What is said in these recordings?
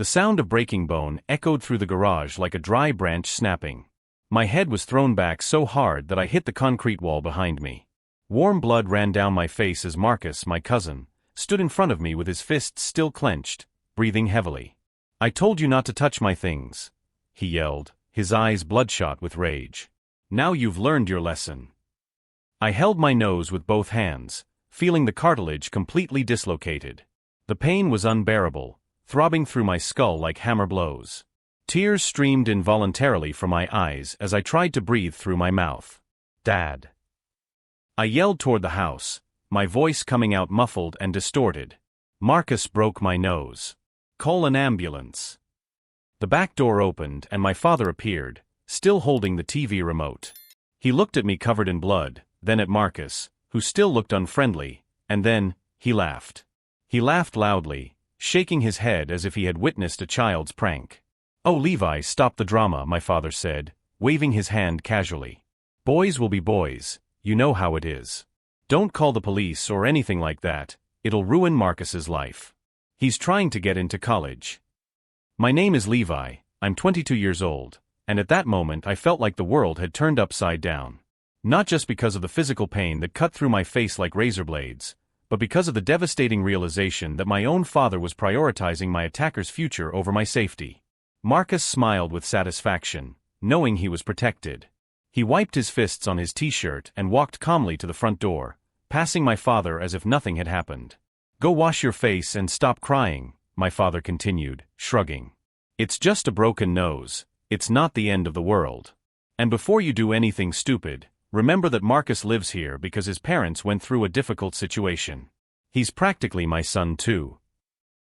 The sound of breaking bone echoed through the garage like a dry branch snapping. My head was thrown back so hard that I hit the concrete wall behind me. Warm blood ran down my face as Marcus, my cousin, stood in front of me with his fists still clenched, breathing heavily. "I told you not to touch my things," he yelled, his eyes bloodshot with rage. "Now you've learned your lesson." I held my nose with both hands, feeling the cartilage completely dislocated. The pain was unbearable, throbbing through my skull like hammer blows. Tears streamed involuntarily from my eyes as I tried to breathe through my mouth. "Dad!" I yelled toward the house, my voice coming out muffled and distorted. Marcus broke my nose. "Call an ambulance." The back door opened and my father appeared, still holding the TV remote. He looked at me covered in blood, then at Marcus, who still looked unfriendly, and then, he laughed. He laughed loudly, shaking his head as if he had witnessed a child's prank. "Oh, Levi, stop the drama," my father said, waving his hand casually. "Boys will be boys, you know how it is. Don't call the police or anything like that, it'll ruin Marcus's life. He's trying to get into college." My name is Levi, I'm 22 years old, and at that moment I felt like the world had turned upside down. Not just because of the physical pain that cut through my face like razor blades, but because of the devastating realization that my own father was prioritizing my attacker's future over my safety. Marcus smiled with satisfaction, knowing he was protected. He wiped his fists on his t-shirt and walked calmly to the front door, passing my father as if nothing had happened. "Go wash your face and stop crying," my father continued, shrugging. "It's just a broken nose, it's not the end of the world. And before you do anything stupid, remember that Marcus lives here because his parents went through a difficult situation. He's practically my son too."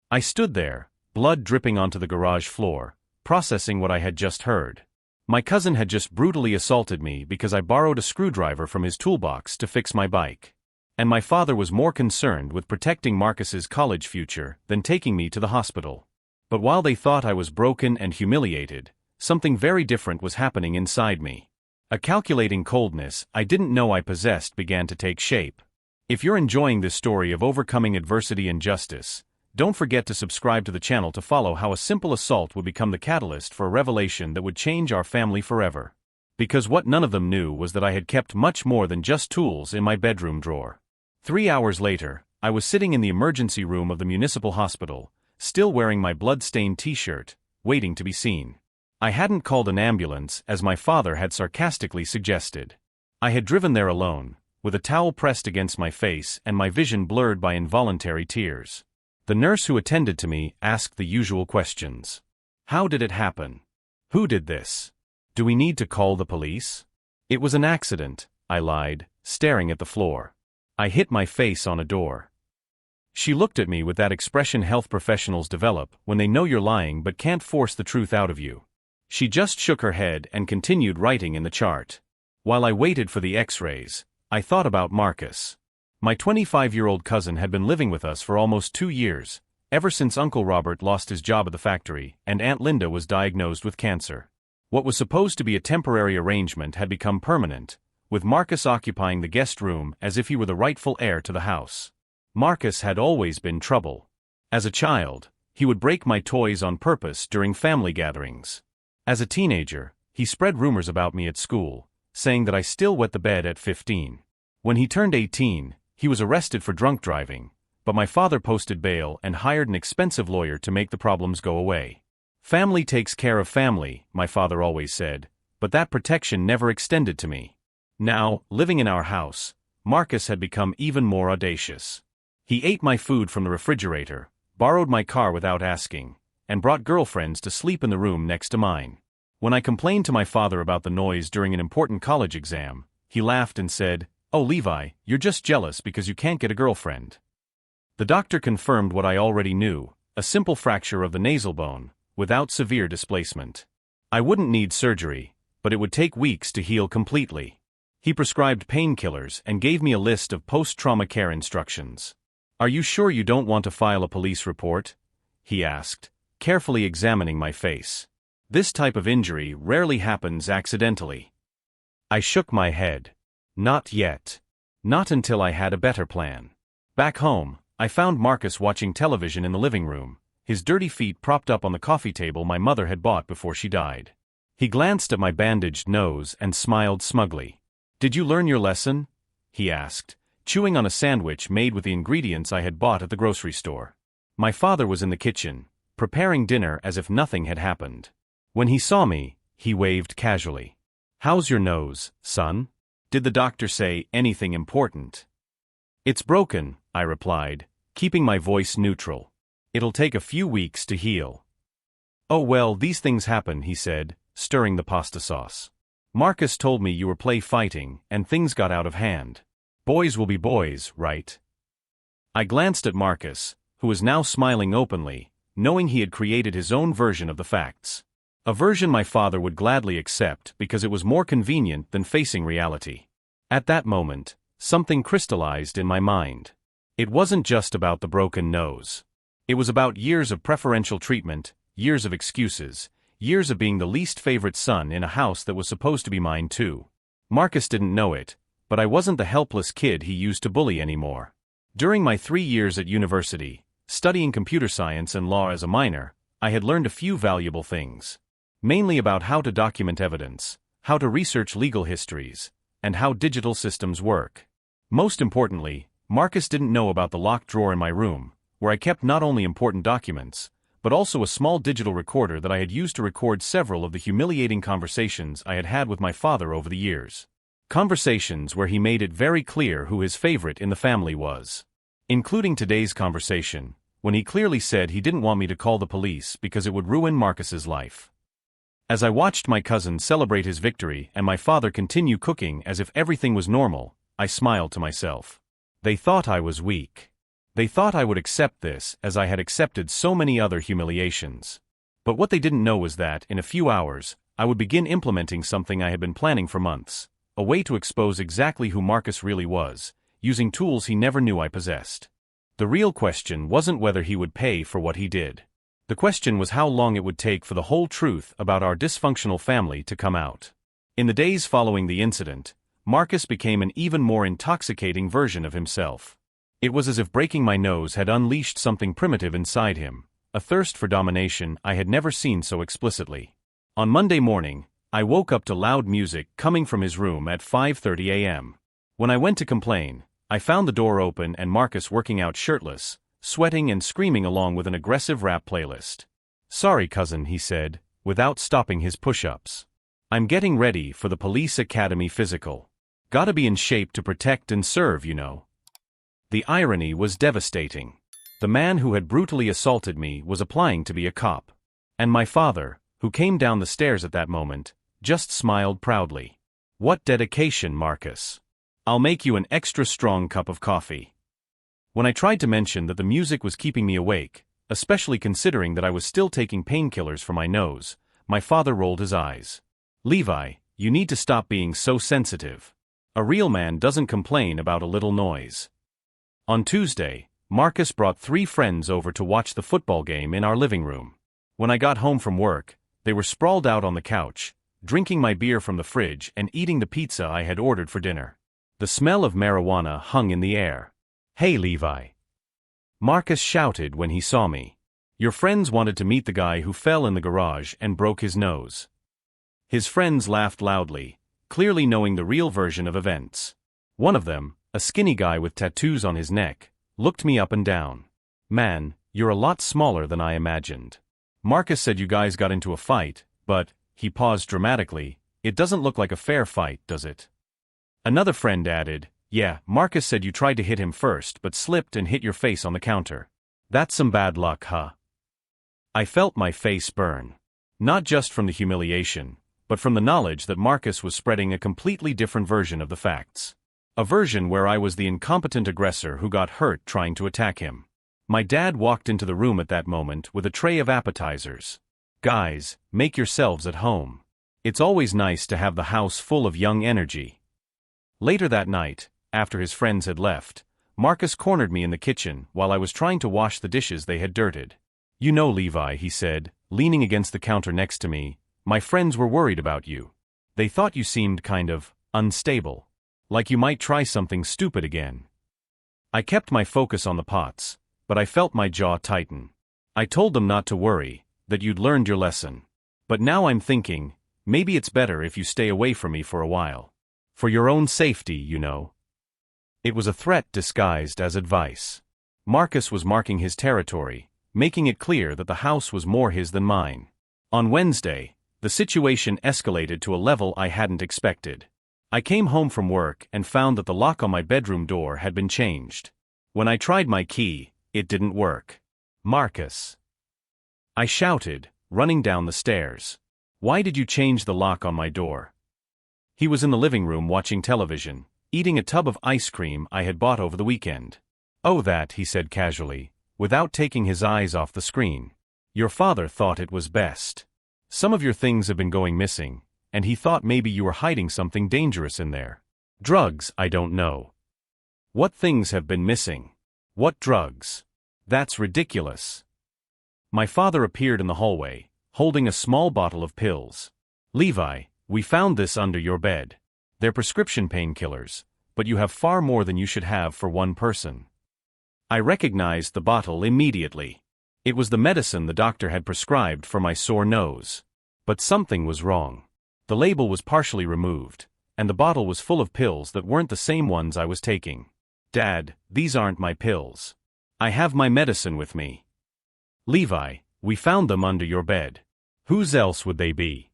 I stood there, blood dripping onto the garage floor, processing what I had just heard. My cousin had just brutally assaulted me because I borrowed a screwdriver from his toolbox to fix my bike. And my father was more concerned with protecting Marcus's college future than taking me to the hospital. But while they thought I was broken and humiliated, something very different was happening inside me. A calculating coldness I didn't know I possessed began to take shape. If you're enjoying this story of overcoming adversity and justice, don't forget to subscribe to the channel to follow how a simple assault would become the catalyst for a revelation that would change our family forever. Because what none of them knew was that I had kept much more than just tools in my bedroom drawer. 3 hours later, I was sitting in the emergency room of the municipal hospital, still wearing my blood-stained t-shirt, waiting to be seen. I hadn't called an ambulance as my father had sarcastically suggested. I had driven there alone, with a towel pressed against my face and my vision blurred by involuntary tears. The nurse who attended to me asked the usual questions. "How did it happen? Who did this? Do we need to call the police?" "It was an accident," I lied, staring at the floor. "I hit my face on a door." She looked at me with that expression health professionals develop when they know you're lying but can't force the truth out of you. She just shook her head and continued writing in the chart. While I waited for the x-rays, I thought about Marcus. My 25-year-old cousin had been living with us for almost 2 years, ever since Uncle Robert lost his job at the factory and Aunt Linda was diagnosed with cancer. What was supposed to be a temporary arrangement had become permanent, with Marcus occupying the guest room as if he were the rightful heir to the house. Marcus had always been trouble. As a child, he would break my toys on purpose during family gatherings. As a teenager, he spread rumors about me at school, saying that I still wet the bed at 15. When he turned 18, he was arrested for drunk driving, but my father posted bail and hired an expensive lawyer to make the problems go away. "Family takes care of family," my father always said, but that protection never extended to me. Now, living in our house, Marcus had become even more audacious. He ate my food from the refrigerator, borrowed my car without asking, and brought girlfriends to sleep in the room next to mine. When I complained to my father about the noise during an important college exam, he laughed and said, "Oh, Levi, you're just jealous because you can't get a girlfriend." The doctor confirmed what I already knew, a simple fracture of the nasal bone, without severe displacement. I wouldn't need surgery, but it would take weeks to heal completely. He prescribed painkillers and gave me a list of post-trauma care instructions. "Are you sure you don't want to file a police report?" he asked, carefully examining my face. "This type of injury rarely happens accidentally." I shook my head. Not yet. Not until I had a better plan. Back home, I found Marcus watching television in the living room, his dirty feet propped up on the coffee table my mother had bought before she died. He glanced at my bandaged nose and smiled smugly. "Did you learn your lesson?" he asked, chewing on a sandwich made with the ingredients I had bought at the grocery store. My father was in the kitchen, preparing dinner as if nothing had happened. When he saw me, he waved casually. "How's your nose, son? Did the doctor say anything important?" "It's broken," I replied, keeping my voice neutral. "It'll take a few weeks to heal." "Oh well, these things happen," he said, stirring the pasta sauce. "Marcus told me you were play fighting, and things got out of hand. Boys will be boys, right?" I glanced at Marcus, who was now smiling openly, knowing he had created his own version of the facts. A version my father would gladly accept because it was more convenient than facing reality. At that moment, something crystallized in my mind. It wasn't just about the broken nose. It was about years of preferential treatment, years of excuses, years of being the least favorite son in a house that was supposed to be mine too. Marcus didn't know it, but I wasn't the helpless kid he used to bully anymore. During my 3 years at university, studying computer science and law as a minor, I had learned a few valuable things. Mainly about how to document evidence, how to research legal histories, and how digital systems work. Most importantly, Marcus didn't know about the locked drawer in my room, where I kept not only important documents, but also a small digital recorder that I had used to record several of the humiliating conversations I had had with my father over the years. Conversations where he made it very clear who his favorite in the family was. Including today's conversation, when he clearly said he didn't want me to call the police because it would ruin Marcus's life. As I watched my cousin celebrate his victory and my father continue cooking as if everything was normal, I smiled to myself. They thought I was weak. They thought I would accept this as I had accepted so many other humiliations. But what they didn't know was that, in a few hours, I would begin implementing something I had been planning for months, a way to expose exactly who Marcus really was, using tools he never knew I possessed. The real question wasn't whether he would pay for what he did. The question was how long it would take for the whole truth about our dysfunctional family to come out. In the days following the incident, Marcus became an even more intoxicating version of himself. It was as if breaking my nose had unleashed something primitive inside him, a thirst for domination I had never seen so explicitly. On Monday morning, I woke up to loud music coming from his room at 5:30 a.m. When I went to complain, I found the door open and Marcus working out shirtless, sweating and screaming along with an aggressive rap playlist. "Sorry, cousin," he said, without stopping his push-ups. "I'm getting ready for the police academy physical. Gotta be in shape to protect and serve, you know." The irony was devastating. The man who had brutally assaulted me was applying to be a cop. And my father, who came down the stairs at that moment, just smiled proudly. "What dedication, Marcus. I'll make you an extra strong cup of coffee." When I tried to mention that the music was keeping me awake, especially considering that I was still taking painkillers for my nose, my father rolled his eyes. "Levi, you need to stop being so sensitive. A real man doesn't complain about a little noise." On Tuesday, Marcus brought 3 friends over to watch the football game in our living room. When I got home from work, they were sprawled out on the couch, drinking my beer from the fridge and eating the pizza I had ordered for dinner. The smell of marijuana hung in the air. "Hey, Levi," Marcus shouted when he saw me. "Your friends wanted to meet the guy who fell in the garage and broke his nose." His friends laughed loudly, clearly knowing the real version of events. One of them, a skinny guy with tattoos on his neck, looked me up and down. "Man, you're a lot smaller than I imagined. Marcus said you guys got into a fight, but," he paused dramatically, "it doesn't look like a fair fight, does it?" Another friend added, "Yeah, Marcus said you tried to hit him first but slipped and hit your face on the counter. That's some bad luck, huh?" I felt my face burn. Not just from the humiliation, but from the knowledge that Marcus was spreading a completely different version of the facts. A version where I was the incompetent aggressor who got hurt trying to attack him. My dad walked into the room at that moment with a tray of appetizers. "Guys, make yourselves at home. It's always nice to have the house full of young energy." Later that night, after his friends had left, Marcus cornered me in the kitchen while I was trying to wash the dishes they had dirted. "You know, Levi," he said, leaning against the counter next to me, "my friends were worried about you. They thought you seemed kind of unstable. Like you might try something stupid again." I kept my focus on the pots, but I felt my jaw tighten. I told them not to worry, that you'd learned your lesson. But now I'm thinking, maybe it's better if you stay away from me for a while. For your own safety, you know. It was a threat disguised as advice. Marcus was marking his territory, making it clear that the house was more his than mine. On Wednesday, the situation escalated to a level I hadn't expected. I came home from work and found that the lock on my bedroom door had been changed. When I tried my key, it didn't work. Marcus! I shouted, running down the stairs. Why did you change the lock on my door? He was in the living room watching television, eating a tub of ice cream I had bought over the weekend. Oh, that, he said casually, without taking his eyes off the screen. Your father thought it was best. Some of your things have been going missing, and he thought maybe you were hiding something dangerous in there. Drugs, I don't know. What things have been missing? What drugs? That's ridiculous. My father appeared in the hallway, holding a small bottle of pills. Levi, we found this under your bed. They're prescription painkillers, but you have far more than you should have for one person. I recognized the bottle immediately. It was the medicine the doctor had prescribed for my sore nose. But something was wrong. The label was partially removed, and the bottle was full of pills that weren't the same ones I was taking. Dad, these aren't my pills. I have my medicine with me. Levi, we found them under your bed. Whose else would they be?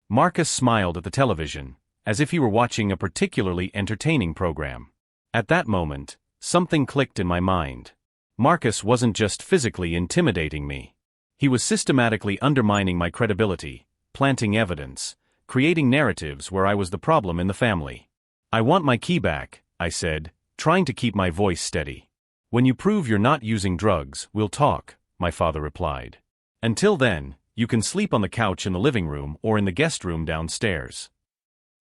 Marcus smiled at the television, as if he were watching a particularly entertaining program. At that moment, something clicked in my mind. Marcus wasn't just physically intimidating me. He was systematically undermining my credibility, planting evidence, creating narratives where I was the problem in the family. I want my key back, I said, trying to keep my voice steady. When you prove you're not using drugs, we'll talk, my father replied. Until then, you can sleep on the couch in the living room or in the guest room downstairs.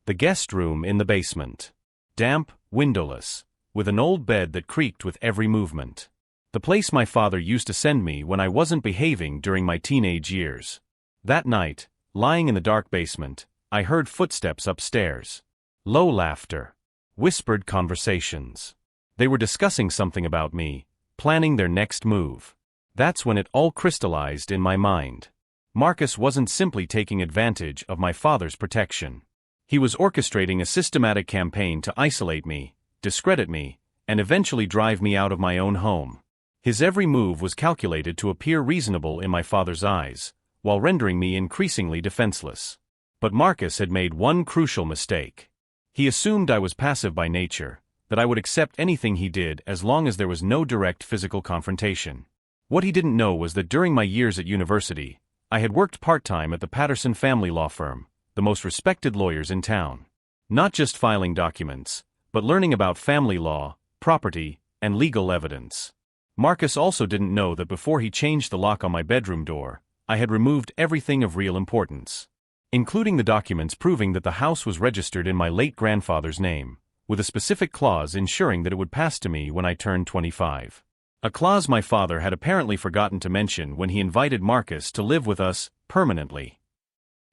The guest room in the basement. Damp, windowless, with an old bed that creaked with every movement. The place my father used to send me when I wasn't behaving during my teenage years. That night, lying in the dark basement, I heard footsteps upstairs. Low laughter. Whispered conversations. They were discussing something about me, planning their next move. That's when it all crystallized in my mind. Marcus wasn't simply taking advantage of my father's protection. He was orchestrating a systematic campaign to isolate me, discredit me, and eventually drive me out of my own home. His every move was calculated to appear reasonable in my father's eyes, while rendering me increasingly defenseless. But Marcus had made one crucial mistake. He assumed I was passive by nature, that I would accept anything he did as long as there was no direct physical confrontation. What he didn't know was that during my years at university, I had worked part-time at the Patterson family law firm, the most respected lawyers in town. Not just filing documents, but learning about family law, property, and legal evidence. Marcus also didn't know that before he changed the lock on my bedroom door, I had removed everything of real importance, including the documents proving that the house was registered in my late grandfather's name, with a specific clause ensuring that it would pass to me when I turned 25. A clause my father had apparently forgotten to mention when he invited Marcus to live with us permanently.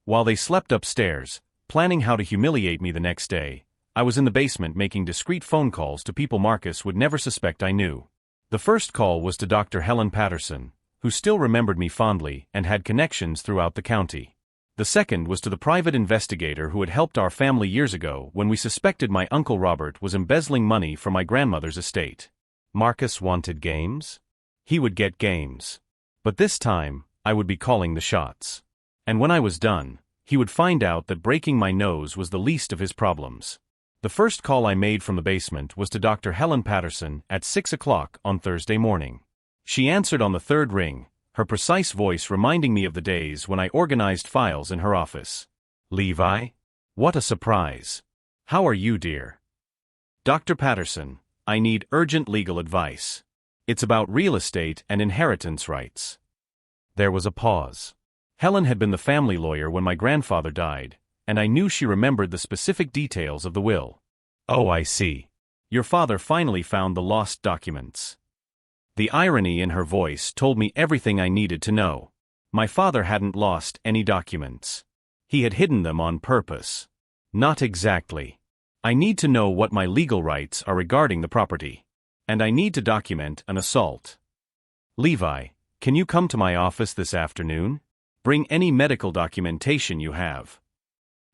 While they slept upstairs, planning how to humiliate me the next day, I was in the basement making discreet phone calls to people Marcus would never suspect I knew. The first call was to Dr. Helen Patterson, who still remembered me fondly and had connections throughout the county. The second was to the private investigator who had helped our family years ago when we suspected my Uncle Robert was embezzling money from my grandmother's estate. Marcus wanted games? He would get games. But this time, I would be calling the shots. And when I was done, he would find out that breaking my nose was the least of his problems. The first call I made from the basement was to Dr. Helen Patterson at 6 o'clock on Thursday morning. She answered on the third ring, her precise voice reminding me of the days when I organized files in her office. Levi? What a surprise. How are you, dear? Dr. Patterson, I need urgent legal advice. It's about real estate and inheritance rights. There was a pause. Helen had been the family lawyer when my grandfather died, and I knew she remembered the specific details of the will. Oh, I see. Your father finally found the lost documents. The irony in her voice told me everything I needed to know. My father hadn't lost any documents. He had hidden them on purpose. Not exactly. I need to know what my legal rights are regarding the property. And I need to document an assault. Levi, Can you come to my office this afternoon? Bring any medical documentation you have.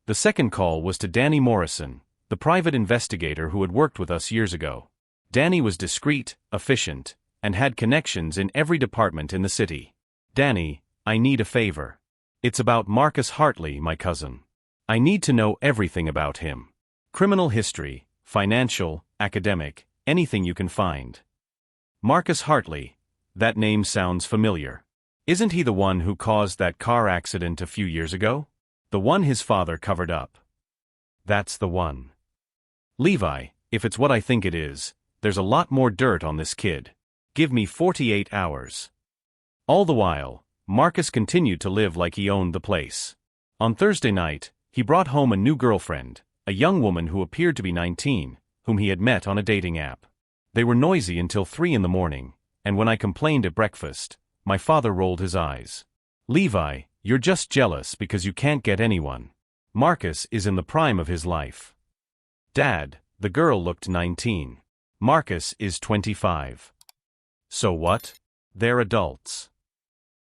The second call was to Danny Morrison, the private investigator who had worked with us years ago. Danny was discreet, efficient, and had connections in every department in the city. Danny, I need a favor. It's about Marcus Hartley, my cousin. I need to know everything about him. Criminal history, financial, academic, anything you can find. Marcus Hartley, that name sounds familiar. Isn't he the one who caused that car accident a few years ago? The one his father covered up. That's the one. Levi, if it's what I think it is, there's a lot more dirt on this kid. Give me 48 hours. All the while, Marcus continued to live like he owned the place. On Thursday night, he brought home a new girlfriend, a young woman who appeared to be 19, whom he had met on a dating app. They were noisy until 3 in the morning, and when I complained at breakfast, my father rolled his eyes. Levi, you're just jealous because you can't get anyone. Marcus is in the prime of his life. Dad, the girl looked 19. Marcus is 25. So what? They're adults.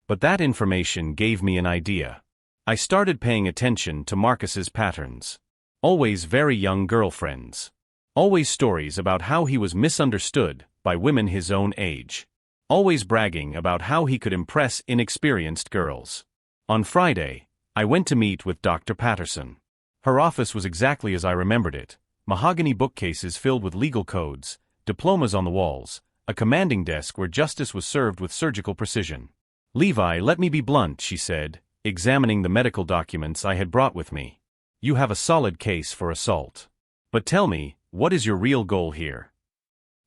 But that information gave me an idea. I started paying attention to Marcus's patterns. Always very young girlfriends. Always stories about how he was misunderstood by women his own age. Always bragging about how he could impress inexperienced girls. On Friday, I went to meet with Dr. Patterson. Her office was exactly as I remembered it. Mahogany bookcases filled with legal codes, diplomas on the walls, a commanding desk where justice was served with surgical precision. Levi, let me be blunt, she said, examining the medical documents I had brought with me. You have a solid case for assault. But tell me, what is your real goal here?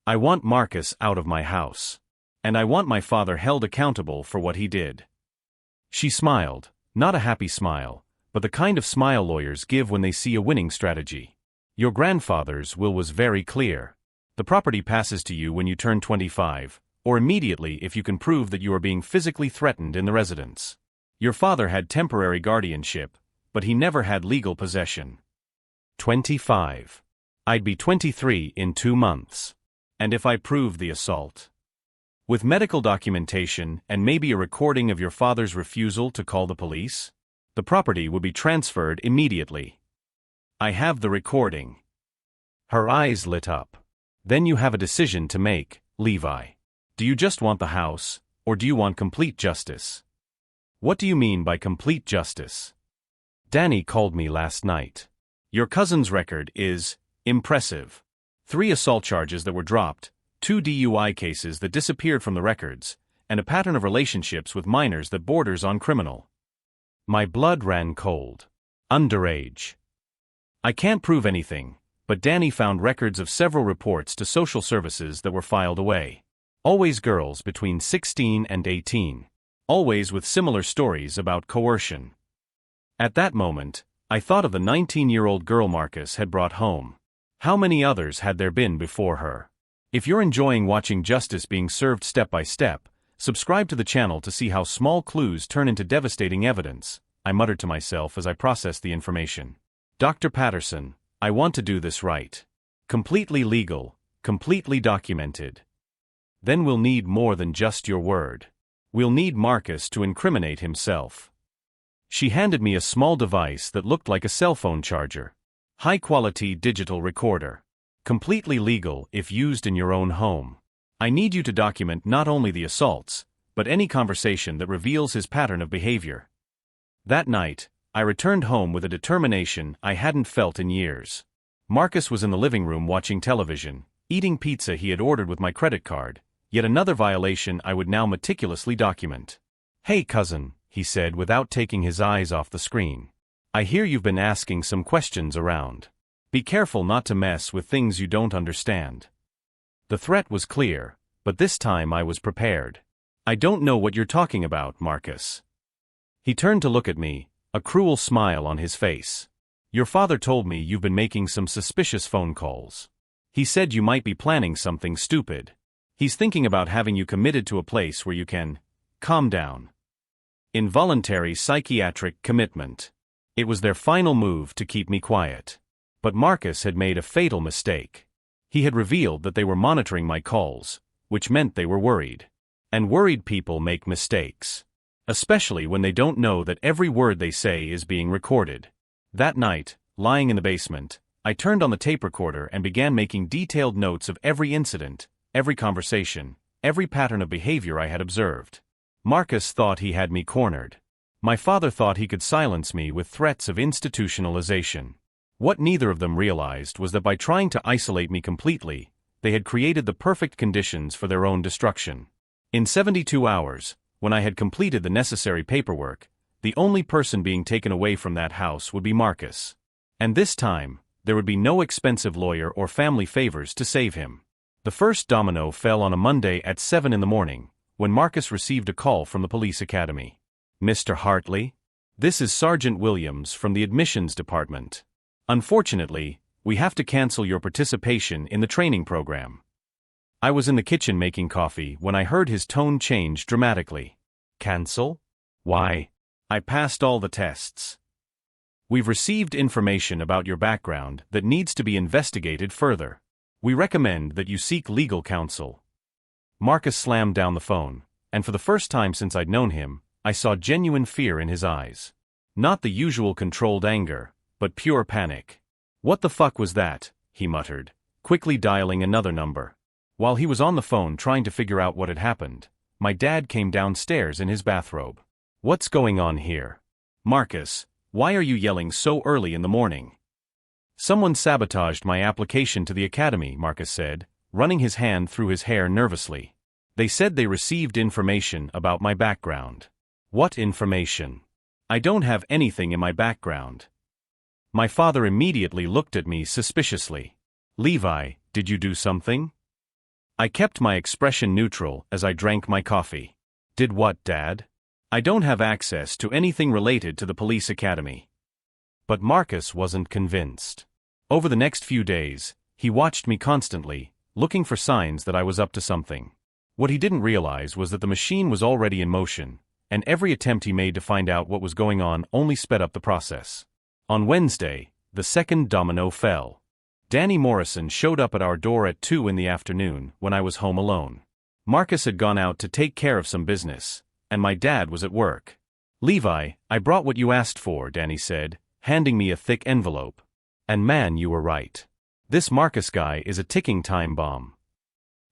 I want Marcus out of my house. And I want my father held accountable for what he did. She smiled, not a happy smile, but the kind of smile lawyers give when they see a winning strategy. Your grandfather's will was very clear. The property passes to you when you turn 25, or immediately if you can prove that you are being physically threatened in the residence. Your father had temporary guardianship, but he never had legal possession. 25. I'd be 23 in 2 months. And if I proved the assault? With medical documentation and maybe a recording of your father's refusal to call the police? The property would be transferred immediately. I have the recording. Her eyes lit up. Then you have a decision to make, Levi. Do you just want the house, or do you want complete justice? What do you mean by complete justice? Danny called me last night. Your cousin's record is impressive. 3 assault charges that were dropped, 2 DUI cases that disappeared from the records, and a pattern of relationships with minors that borders on criminal. My blood ran cold. Underage. I can't prove anything, but Danny found records of several reports to social services that were filed away. Always girls between 16 and 18. Always with similar stories about coercion. At that moment, I thought of the 19-year-old girl Marcus had brought home. How many others had there been before her? If you're enjoying watching justice being served step by step, subscribe to the channel to see how small clues turn into devastating evidence, I muttered to myself as I processed the information. Dr. Patterson, I want to do this right. Completely legal, completely documented. Then we'll need more than just your word. We'll need Marcus to incriminate himself. She handed me a small device that looked like a cell phone charger. High-quality digital recorder. Completely legal if used in your own home. I need you to document not only the assaults, but any conversation that reveals his pattern of behavior. That night, I returned home with a determination I hadn't felt in years. Marcus was in the living room watching television, eating pizza he had ordered with my credit card, yet another violation I would now meticulously document. Hey cousin, he said without taking his eyes off the screen. I hear you've been asking some questions around. Be careful not to mess with things you don't understand. The threat was clear, but this time I was prepared. I don't know what you're talking about, Marcus. He turned to look at me, a cruel smile on his face. Your father told me you've been making some suspicious phone calls. He said you might be planning something stupid. He's thinking about having you committed to a place where you can calm down. Involuntary psychiatric commitment. It was their final move to keep me quiet. But Marcus had made a fatal mistake. He had revealed that they were monitoring my calls, which meant they were worried. And worried people make mistakes. Especially when they don't know that every word they say is being recorded. That night, lying in the basement, I turned on the tape recorder and began making detailed notes of every incident, every conversation, every pattern of behavior I had observed. Marcus thought he had me cornered. My father thought he could silence me with threats of institutionalization. What neither of them realized was that by trying to isolate me completely, they had created the perfect conditions for their own destruction. In 72 hours, when I had completed the necessary paperwork, the only person being taken away from that house would be Marcus. And this time, there would be no expensive lawyer or family favors to save him. The first domino fell on a Monday at 7 in the morning, when Marcus received a call from the police academy. "Mr. Hartley? This is Sergeant Williams from the admissions department. Unfortunately, we have to cancel your participation in the training program." I was in the kitchen making coffee when I heard his tone change dramatically. "Cancel? Why? I passed all the tests." "We've received information about your background that needs to be investigated further. We recommend that you seek legal counsel." Marcus slammed down the phone, and for the first time since I'd known him, I saw genuine fear in his eyes. Not the usual controlled anger, but pure panic. "What the fuck was that?" he muttered, quickly dialing another number. While he was on the phone trying to figure out what had happened, my dad came downstairs in his bathrobe. "What's going on here? Marcus, why are you yelling so early in the morning?" "Someone sabotaged my application to the academy," Marcus said, running his hand through his hair nervously. "They said they received information about my background." "What information?" "I don't have anything in my background." My father immediately looked at me suspiciously. "Levi, did you do something?" I kept my expression neutral as I drank my coffee. "Did what, Dad?" "I don't have access to anything related to the police academy." But Marcus wasn't convinced. Over the next few days, he watched me constantly, looking for signs that I was up to something. What he didn't realize was that the machine was already in motion, and every attempt he made to find out what was going on only sped up the process. On Wednesday, the second domino fell. Danny Morrison showed up at our door at 2 in the afternoon when I was home alone. Marcus had gone out to take care of some business, and my dad was at work. "Levi, I brought what you asked for," Danny said, handing me a thick envelope. "And man, you were right. This Marcus guy is a ticking time bomb."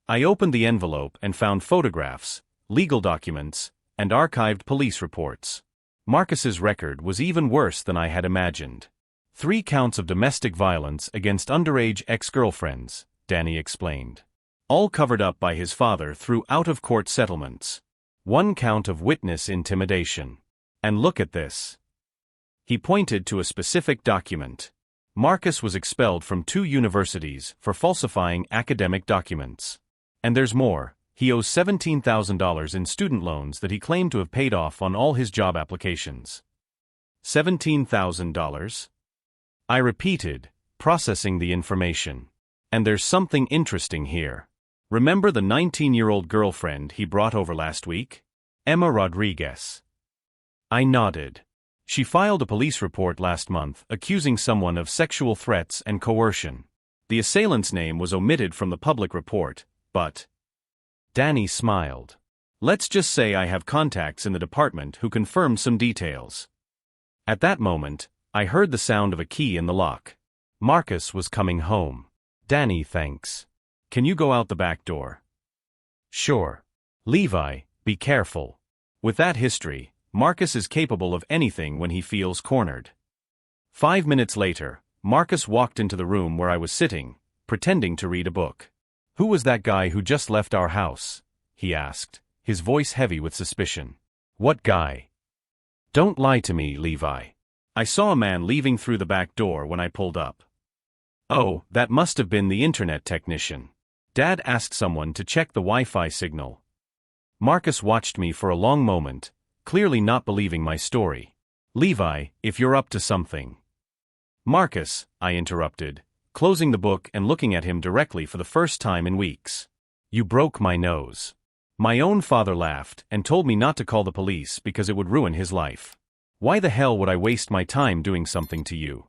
I opened the envelope and found photographs, legal documents, and archived police reports. Marcus's record was even worse than I had imagined. 3 counts of domestic violence against underage ex-girlfriends, Danny explained. All covered up by his father through out-of-court settlements. 1 count of witness intimidation. And look at this. He pointed to a specific document. Marcus was expelled from 2 universities for falsifying academic documents. And there's more. He owes $17,000 in student loans that he claimed to have paid off on all his job applications. $17,000? I repeated, processing the information. And there's something interesting here. Remember the 19-year-old girlfriend he brought over last week? Emma Rodriguez. I nodded. She filed a police report last month accusing someone of sexual threats and coercion. The assailant's name was omitted from the public report, but... Danny smiled. "Let's just say I have contacts in the department who confirmed some details." At that moment, I heard the sound of a key in the lock. Marcus was coming home. "Danny, thanks. Can you go out the back door?" "Sure." "Levi, be careful. With that history, Marcus is capable of anything when he feels cornered." 5 minutes later, Marcus walked into the room where I was sitting, pretending to read a book. "Who was that guy who just left our house?" he asked, his voice heavy with suspicion. "What guy?" "Don't lie to me, Levi." "I saw a man leaving through the back door when I pulled up." "Oh, that must have been the internet technician. Dad asked someone to check the Wi-Fi signal." Marcus watched me for a long moment, clearly not believing my story. "Levi, if you're up to something." "Marcus," I interrupted, closing the book and looking at him directly for the first time in weeks. "You broke my nose." My own father laughed and told me not to call the police because it would ruin his life. "Why the hell would I waste my time doing something to you?"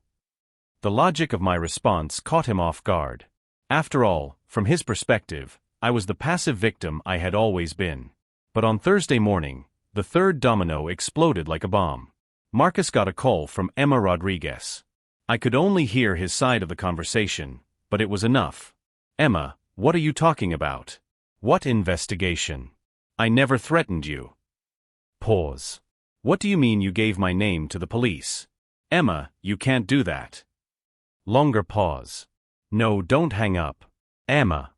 The logic of my response caught him off guard. After all, from his perspective, I was the passive victim I had always been. But on Thursday morning, the third domino exploded like a bomb. Marcus got a call from Emma Rodriguez. I could only hear his side of the conversation, but it was enough. Emma, what are you talking about? What investigation? I never threatened you. Pause. What do you mean you gave my name to the police? Emma, you can't do that. Longer pause. No, don't hang up. Emma.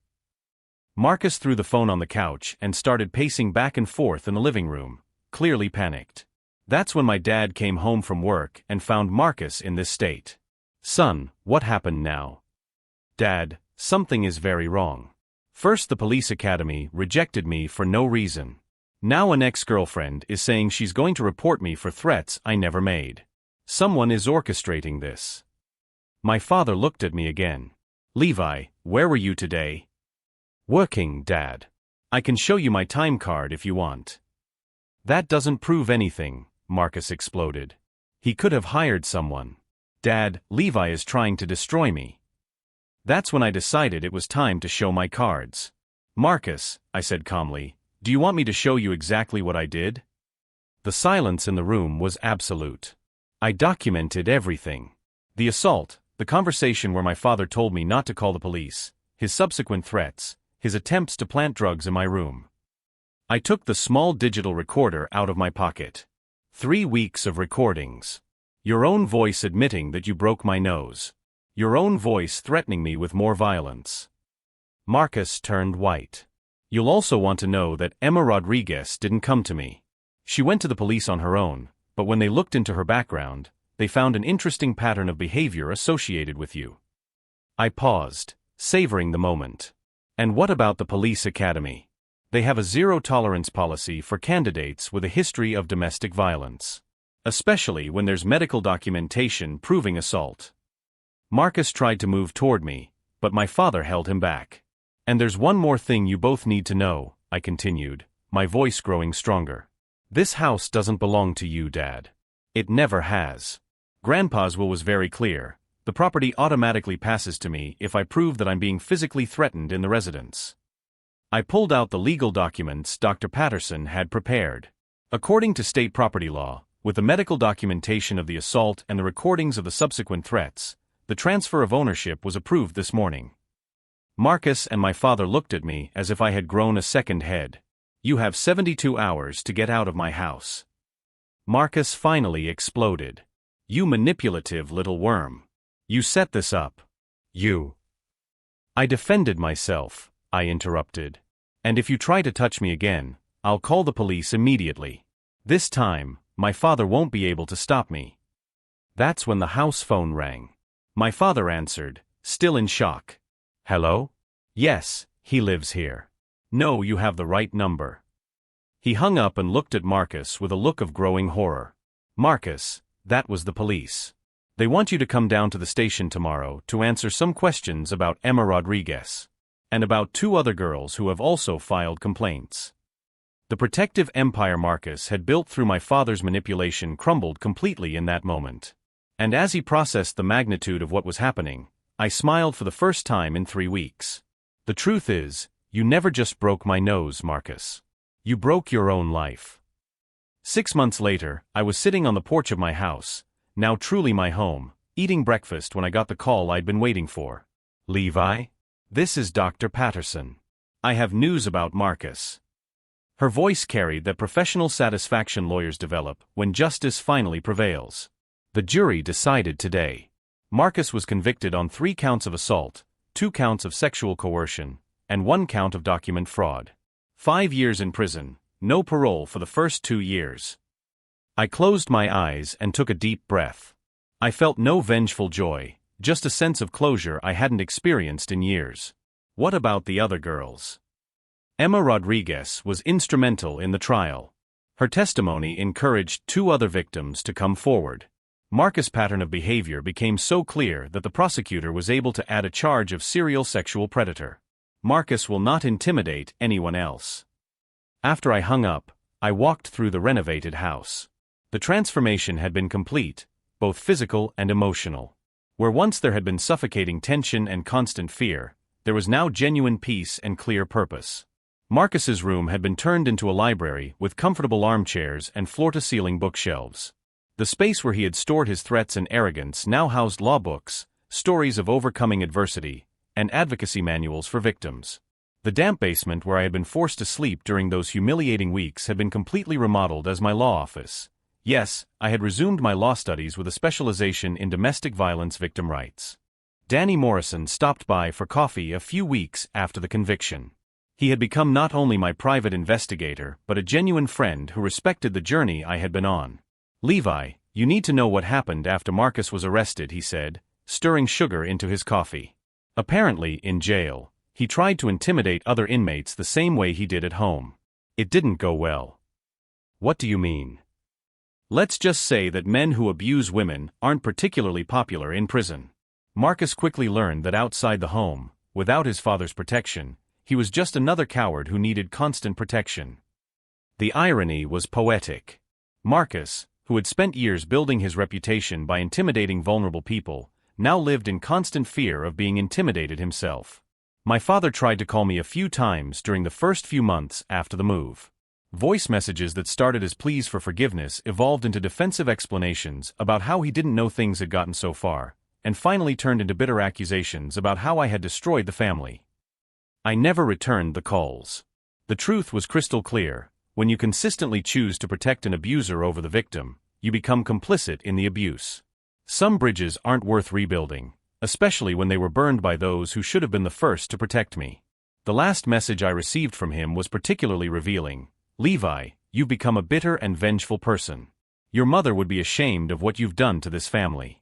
Marcus threw the phone on the couch and started pacing back and forth in the living room, clearly panicked. That's when my dad came home from work and found Marcus in this state. Son, what happened now? Dad, something is very wrong. First, the police academy rejected me for no reason. Now an ex-girlfriend is saying she's going to report me for threats I never made. Someone is orchestrating this. My father looked at me again. Levi, where were you today? Working, Dad. I can show you my time card if you want. That doesn't prove anything, Marcus exploded. He could have hired someone. Dad, Levi is trying to destroy me. That's when I decided it was time to show my cards. Marcus, I said calmly, do you want me to show you exactly what I did? The silence in the room was absolute. I documented everything. The assault, the conversation where my father told me not to call the police, his subsequent threats, his attempts to plant drugs in my room. I took the small digital recorder out of my pocket. 3 weeks of recordings. Your own voice admitting that you broke my nose. Your own voice threatening me with more violence. Marcus turned white. You'll also want to know that Emma Rodriguez didn't come to me. She went to the police on her own, but when they looked into her background, they found an interesting pattern of behavior associated with you. I paused, savoring the moment. And what about the police academy? They have a zero-tolerance policy for candidates with a history of domestic violence, especially when there's medical documentation proving assault. Marcus tried to move toward me, but my father held him back. And there's one more thing you both need to know, I continued, my voice growing stronger. This house doesn't belong to you, Dad. It never has. Grandpa's will was very clear. The property automatically passes to me if I prove that I'm being physically threatened in the residence. I pulled out the legal documents Dr. Patterson had prepared. According to state property law, with the medical documentation of the assault and the recordings of the subsequent threats, the transfer of ownership was approved this morning. Marcus and my father looked at me as if I had grown a second head. You have 72 hours to get out of my house. Marcus finally exploded. You manipulative little worm. You set this up. You. I defended myself, I interrupted. And if you try to touch me again, I'll call the police immediately. This time, my father won't be able to stop me. That's when the house phone rang. My father answered, still in shock. Hello? Yes, he lives here. No, you have the right number. He hung up and looked at Marcus with a look of growing horror. Marcus, that was the police. They want you to come down to the station tomorrow to answer some questions about Emma Rodriguez. And about 2 other girls who have also filed complaints. The protective empire Marcus had built through my father's manipulation crumbled completely in that moment. And as he processed the magnitude of what was happening, I smiled for the first time in 3 weeks. The truth is, you never just broke my nose, Marcus. You broke your own life. 6 months later, I was sitting on the porch of my house, now truly my home, eating breakfast when I got the call I'd been waiting for. Levi? This is Dr. Patterson. I have news about Marcus. Her voice carried that professional satisfaction lawyers develop when justice finally prevails. The jury decided today. Marcus was convicted on 3 counts of assault, 2 counts of sexual coercion, and 1 count of document fraud. 5 years in prison, no parole for the first 2 years. I closed my eyes and took a deep breath. I felt no vengeful joy, just a sense of closure I hadn't experienced in years. What about the other girls? Emma Rodriguez was instrumental in the trial. Her testimony encouraged 2 other victims to come forward. Marcus' pattern of behavior became so clear that the prosecutor was able to add a charge of serial sexual predator. Marcus will not intimidate anyone else. After I hung up, I walked through the renovated house. The transformation had been complete, both physical and emotional. Where once there had been suffocating tension and constant fear, there was now genuine peace and clear purpose. Marcus's room had been turned into a library with comfortable armchairs and floor-to-ceiling bookshelves. The space where he had stored his threats and arrogance now housed law books, stories of overcoming adversity, and advocacy manuals for victims. The damp basement where I had been forced to sleep during those humiliating weeks had been completely remodeled as my law office. Yes, I had resumed my law studies with a specialization in domestic violence victim rights. Danny Morrison stopped by for coffee a few weeks after the conviction. He had become not only my private investigator but a genuine friend who respected the journey I had been on. "Levi, you need to know what happened after Marcus was arrested," he said, stirring sugar into his coffee. Apparently, in jail, he tried to intimidate other inmates the same way he did at home. It didn't go well. "What do you mean?" "Let's just say that men who abuse women aren't particularly popular in prison." Marcus quickly learned that outside the home, without his father's protection, he was just another coward who needed constant protection. The irony was poetic. Marcus, who had spent years building his reputation by intimidating vulnerable people, now lived in constant fear of being intimidated himself. My father tried to call me a few times during the first few months after the move. Voice messages that started as pleas for forgiveness evolved into defensive explanations about how he didn't know things had gotten so far, and finally turned into bitter accusations about how I had destroyed the family. I never returned the calls. The truth was crystal clear: when you consistently choose to protect an abuser over the victim, you become complicit in the abuse. Some bridges aren't worth rebuilding, especially when they were burned by those who should have been the first to protect me. The last message I received from him was particularly revealing. "Levi, you've become a bitter and vengeful person. Your mother would be ashamed of what you've done to this family."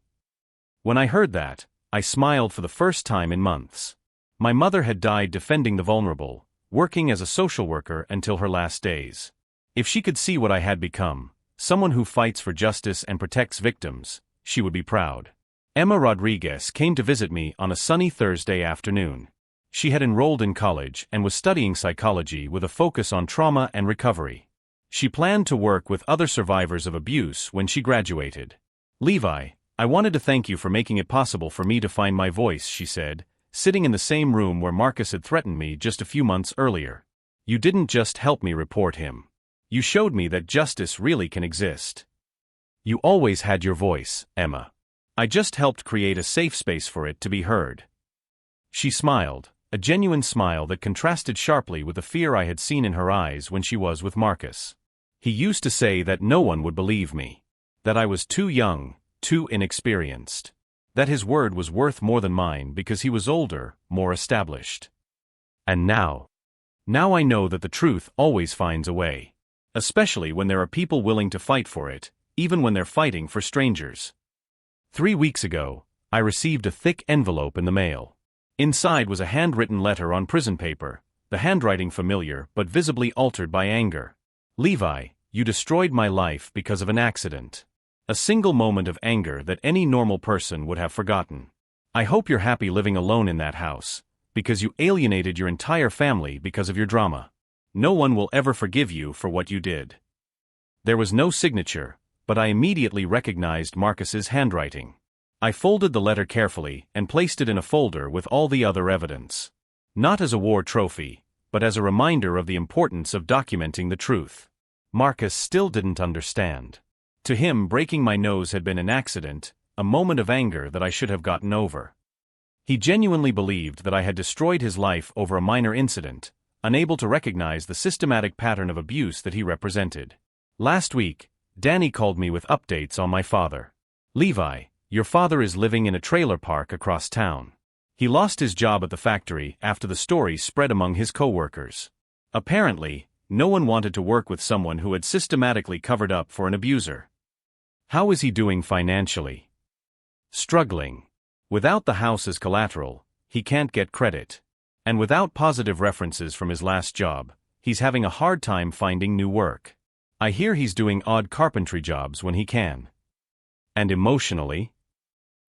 When I heard that, I smiled for the first time in months. My mother had died defending the vulnerable, working as a social worker until her last days. If she could see what I had become, someone who fights for justice and protects victims, she would be proud. Emma Rodriguez came to visit me on a sunny Thursday afternoon. She had enrolled in college and was studying psychology with a focus on trauma and recovery. She planned to work with other survivors of abuse when she graduated. "Levi, I wanted to thank you for making it possible for me to find my voice," she said, sitting in the same room where Marcus had threatened me just a few months earlier. "You didn't just help me report him. You showed me that justice really can exist. You always had your voice, Emma. I just helped create a safe space for it to be heard." She smiled, a genuine smile that contrasted sharply with the fear I had seen in her eyes when she was with Marcus. He used to say that no one would believe me, that I was too young, too inexperienced, that his word was worth more than mine because he was older, more established. And now I know that the truth always finds a way. Especially when there are people willing to fight for it, even when they're fighting for strangers. 3 weeks ago, I received a thick envelope in the mail. Inside was a handwritten letter on prison paper, the handwriting familiar but visibly altered by anger. "Levi, you destroyed my life because of an accident. A single moment of anger that any normal person would have forgotten. I hope you're happy living alone in that house, because you alienated your entire family because of your drama. No one will ever forgive you for what you did." There was no signature, but I immediately recognized Marcus's handwriting. I folded the letter carefully and placed it in a folder with all the other evidence. Not as a war trophy, but as a reminder of the importance of documenting the truth. Marcus still didn't understand. To him, breaking my nose had been an accident, a moment of anger that I should have gotten over. He genuinely believed that I had destroyed his life over a minor incident, unable to recognize the systematic pattern of abuse that he represented. Last week, Danny called me with updates on my father. "Levi, your father is living in a trailer park across town. He lost his job at the factory after the story spread among his co-workers. Apparently, no one wanted to work with someone who had systematically covered up for an abuser." "How is he doing financially?" "Struggling. Without the house as collateral, he can't get credit. And without positive references from his last job, he's having a hard time finding new work. I hear he's doing odd carpentry jobs when he can." "And emotionally?"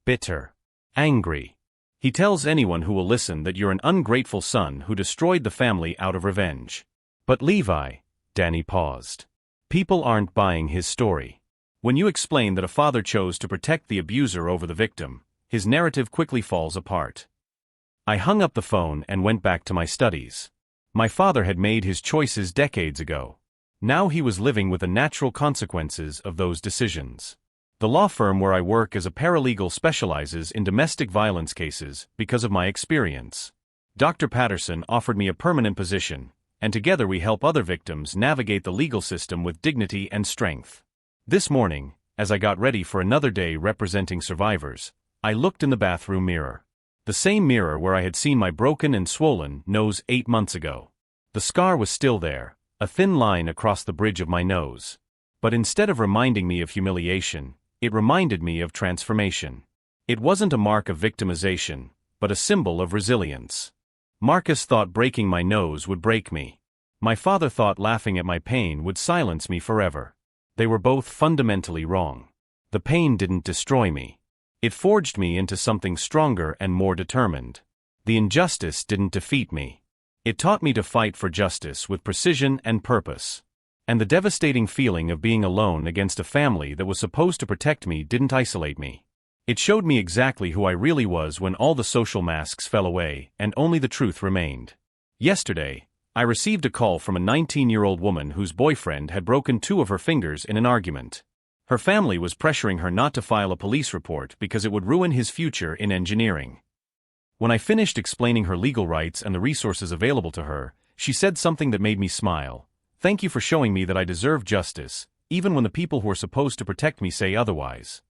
"Bitter. Angry. He tells anyone who will listen that you're an ungrateful son who destroyed the family out of revenge." "But Levi," Danny paused. "People aren't buying his story. When you explain that a father chose to protect the abuser over the victim, his narrative quickly falls apart." I hung up the phone and went back to my studies. My father had made his choices decades ago. Now he was living with the natural consequences of those decisions. The law firm where I work as a paralegal specializes in domestic violence cases because of my experience. Dr. Patterson offered me a permanent position, and together we help other victims navigate the legal system with dignity and strength. This morning, as I got ready for another day representing survivors, I looked in the bathroom mirror. The same mirror where I had seen my broken and swollen nose 8 months ago. The scar was still there, a thin line across the bridge of my nose. But instead of reminding me of humiliation, it reminded me of transformation. It wasn't a mark of victimization, but a symbol of resilience. Marcus thought breaking my nose would break me. My father thought laughing at my pain would silence me forever. They were both fundamentally wrong. The pain didn't destroy me. It forged me into something stronger and more determined. The injustice didn't defeat me. It taught me to fight for justice with precision and purpose. And the devastating feeling of being alone against a family that was supposed to protect me didn't isolate me. It showed me exactly who I really was when all the social masks fell away and only the truth remained. Yesterday, I received a call from a 19-year-old woman whose boyfriend had broken 2 of her fingers in an argument. Her family was pressuring her not to file a police report because it would ruin his future in engineering. When I finished explaining her legal rights and the resources available to her, she said something that made me smile. "Thank you for showing me that I deserve justice, even when the people who are supposed to protect me say otherwise."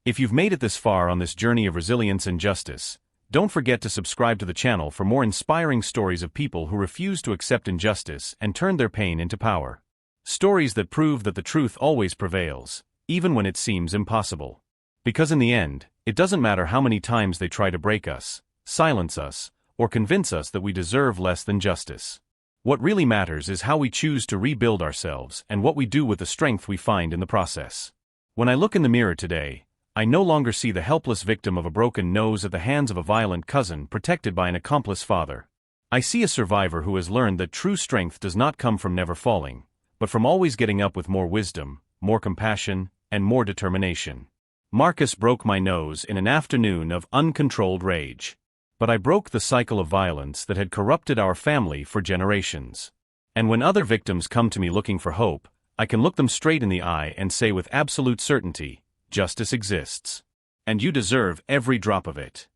If you've made it this far on this journey of resilience and justice, don't forget to subscribe to the channel for more inspiring stories of people who refuse to accept injustice and turn their pain into power. Stories that prove that the truth always prevails, even when it seems impossible. Because in the end, it doesn't matter how many times they try to break us, silence us, or convince us that we deserve less than justice. What really matters is how we choose to rebuild ourselves and what we do with the strength we find in the process. When I look in the mirror today, I no longer see the helpless victim of a broken nose at the hands of a violent cousin protected by an accomplice father. I see a survivor who has learned that true strength does not come from never falling, but from always getting up with more wisdom, more compassion, and more determination. Marcus broke my nose in an afternoon of uncontrolled rage. But I broke the cycle of violence that had corrupted our family for generations. And when other victims come to me looking for hope, I can look them straight in the eye and say with absolute certainty, justice exists. And you deserve every drop of it.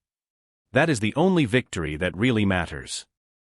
That is the only victory that really matters.